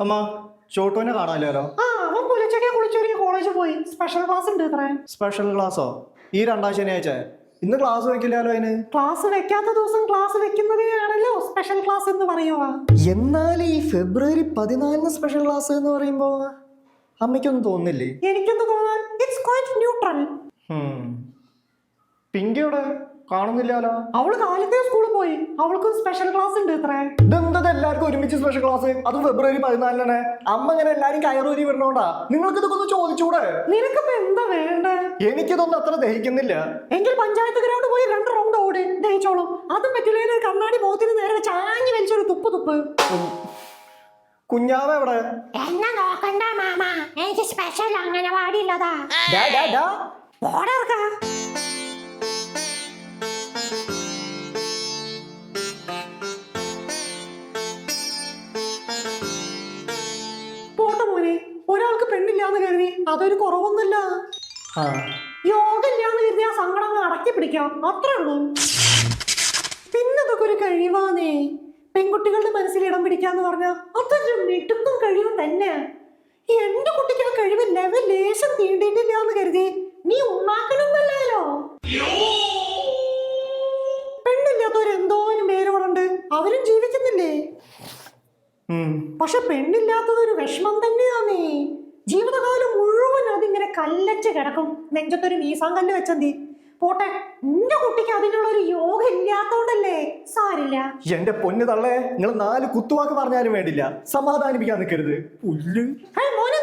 അമ്മ ചോട്ടുവിനെ കാണാമല്ലോ. അവൻ പുലച്ചൊക്കെ കുളിച്ചൊരുങ്ങി കോളേജിൽ പോയി. സ്പെഷ്യൽ ക്ലാസ് ഉണ്ട് ഇത്രേ. സ്പെഷ്യൽ ക്ലാസ്സോ? ഈ രണ്ടാം ശനിയാഴ്ച ഇന്ന് ക്ലാസ് വെക്കില്ലല്ലോ. അതിന് ക്ലാസ് വെക്കാത്ത ദിവസം ക്ലാസ് വെക്കുന്നതിനാണല്ലോ സ്പെഷ്യൽ ക്ലാസ് എന്ന് പറയുക. എന്നാൽ ഈ ഫെബ്രുവരി 14 സ്പെഷ്യൽ ക്ലാസ് എന്ന് പറയുമ്പോ അമ്മയ്ക്കൊന്നും തോന്നുന്നില്ലേ? എനിക്കെന്ത് തോന്നാൻ? It's quite neutral. പിങ്കിയോടെ കാണുന്നില്ലല്ലോ. അവള് കാലത്തെ സ്കൂളിൽ പോയി. അവൾക്ക് സ്പെഷ്യൽ ക്ലാസ് ഉണ്ട് ഇത്രേ. ഇതെന്തത് എല്ലാവർക്കും ഒരുമിച്ച് സ്പെഷ്യൽ ക്ലാസ്, അതും ഫെബ്രുവരി 14 അമ്മ ഇങ്ങനെ എല്ലാരും കയറൂരി വിടണോണ്ടാ? നിങ്ങൾക്ക് ഇതൊക്കെ ഒന്ന് ചോദിച്ചൂടെ? നിനക്കിപ്പോ എന്താ വേണ്ടേ? എനിക്കിതൊന്നും അത്ര ദഹിക്കുന്നില്ല. എങ്കിൽ പഞ്ചായത്ത് ഗ്രൗണ്ട് പോയി 2 റൗണ്ട് ഓടി ദഹിച്ചോളും. അതും പറ്റില്ല, ഒരു കണ്ണാടി ബോധത്തിന് നേരെ ചാഞ്ഞ് വലിച്ചൊരു തുപ്പ്. കുഞ്ഞാവ എവിടെ? എന്നെ നോക്കണ്ട മാമ, എനിക്ക് സ്പെഷ്യൽ അങ്ങനെ പാടില്ലതാ. പോട്ടെ മോനെ, ഒരാൾക്ക് പെണ്ണില്ലാന്ന് കരുതി അതൊരു കുറവൊന്നുമില്ല. യോഗ ഇല്ലാന്ന് കരുതി ആ സങ്കടം അടക്കി പിടിക്കാം, അത്രേ ഉള്ളൂ. പിന്നതൊക്കെ ഒരു കഴിവാന്നേ. പെൺകുട്ടികളുടെ മനസ്സിൽ ഇടം പിടിക്കാന്ന് പറഞ്ഞാൽ അതൊരു മിടുക്കും കഴിവും തന്നെ. എന്റെ കുട്ടിക്ക് ആ കഴിവ് ലേശം തീണ്ടിയിട്ടില്ല എന്ന് കരുതി നീ ഉണ്ടാക്കണമെന്നല്ലോ. പെണ്ണില്ലാത്തവരെന്തോരും പേരുകളുണ്ട്, അവരും ജീവിക്കുന്നില്ലേ? പക്ഷെ പെണ്ണില്ലാത്തതൊരു വിഷമം തന്നെയാന്നേ. ജീവിതകാലം മുഴുവൻ അതിങ്ങനെ കല്ലച്ച് കിടക്കും. നെഞ്ചത്തൊരു മീസാങ്കല്ല് വെച്ചെന്തി. പോട്ടെ, എന്റെ കുട്ടിക്ക് അതിനുള്ള ഒരു യോഗ ഇല്ലാത്തോണ്ടല്ലേ. സാരില്ല. എന്റെ പൊന്നു തള്ളേ, നിങ്ങൾ 4 കുത്തുവാക്ക് പറഞ്ഞാലും വേണ്ടില്ല, സമാധാനിപ്പിക്കാൻ നിൽക്കരുത്. മോനെ